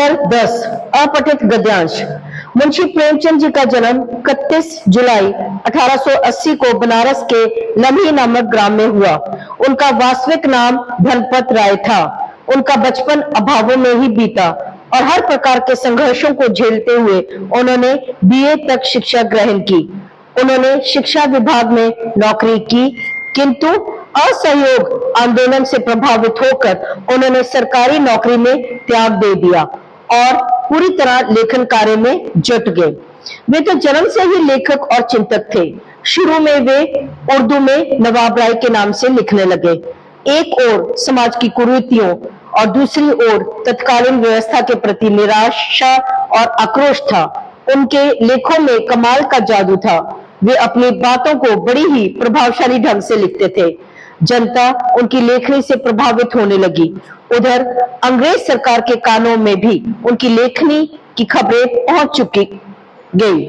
Number 10 अपठित गद्यांश। Munshi Premchand ji का जन्म 31 जुलाई 1880 को बनारस के लम्ही नामक ग्राम में हुआ। उनका वास्तविक नाम धनपत राय था। उनका बचपन अभावों में ही बीता और हर प्रकार के संघर्षों को झेलते हुए उन्होंने बीए तक शिक्षा ग्रहण की। उन्होंने शिक्षा विभाग में नौकरी की, किंतु असहयोग आंदोलन से प्रभावित होकर उन्होंने सरकारी नौकरी में त्याग दे दिया और पूरी तरह लेखन कार्य में जुट गए। वे तो जन्म से ही लेखक और चिंतक थे। शुरू में वे उर्दू में नवाब राय के नाम से लिखने लगे। एक ओर समाज की कुरीतियों और दूसरी ओर तत्कालीन व्यवस्था के प्रति निराशा और आक्रोश था। उनके लेखों में कमाल का जादू था। वे अपनी बातों को बड़ी ही प्रभावशाली ढंग से लिखते थे। जनता उनकी लेखनी से प्रभावित होने लगी। उधर अंग्रेज सरकार के कानों में भी उनकी लेखनी की खबरें पहुंच चुकी गई।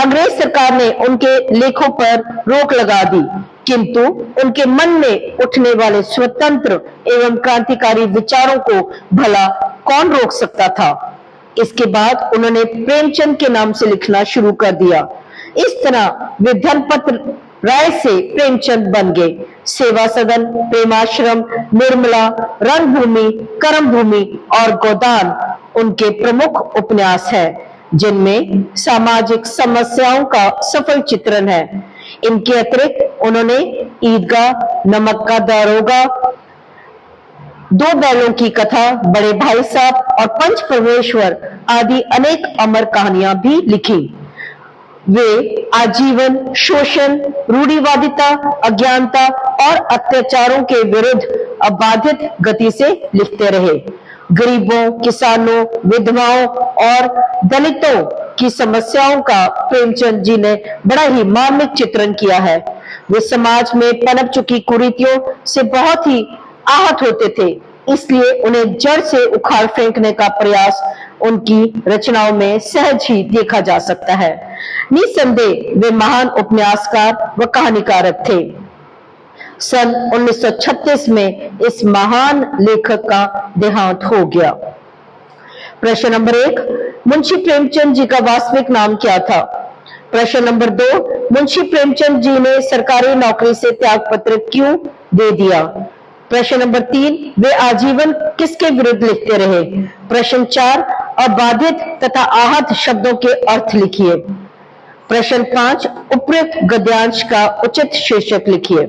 अंग्रेज सरकार ने उनके लेखों पर रोक लगा दी, किंतु उनके मन में उठने वाले स्वतंत्र एवं क्रांतिकारी विचारों को भला कौन रोक सकता था। इसके बाद उन्होंने प्रेमचंद के नाम से लिखना शुरू कर दिया। इस तरह वे धनपत राय से प्रेमचंद बन गए। सेवा सदन, प्रेमाश्रम, निर्मला, रंगभूमि, कर्मभूमि और गोदान उनके प्रमुख उपन्यास हैं, जिनमें सामाजिक समस्याओं का सफल चित्रण है। इनके अतिरिक्त उन्होंने ईदगाह, नमक का दारोगा, दो बैलों की कथा, बड़े भाई साहब और पंच परमेश्वर आदि अनेक अमर कहानियां भी लिखी। वे आजीवन शोषण, रूढ़िवादिता, अज्ञानता और अत्याचारों के विरुद्ध अबाधित गति से लिखते रहे। गरीबों, किसानों, विधवाओं और दलितों की समस्याओं का प्रेमचंद जी ने बड़ा ही मार्मिक चित्रण किया है। वे समाज में पनप चुकी कुरीतियों से बहुत ही आहत होते थे, इसलिए उन्हें जड़ से उखाड़ फेंकने का प्रयास उनकी रचनाओं में सहज ही देखा जा सकता है। निसंदेह वे महान उपन्यासकार व कहानीकारक थे। सन 1936 में इस महान लेखक का देहांत हो गया। प्रश्न नंबर 1, मुंशी प्रेमचंद जी का वास्तविक नाम क्या था? प्रश्न नंबर 2, मुंशी प्रेमचंद जी ने सरकारी नौकरी से त्यागपत्र क्यों दे दिया? प्रश्न नंबर 3, वे आजीवन किसके विरुद्ध लिखते रहे? प्रश्न 4, अबाधित तथा आहत शब्दों के अर्थ लिखिए। प्रश्न 5, उपयुक्त गद्यांश का उचित शीर्षक लिखिए।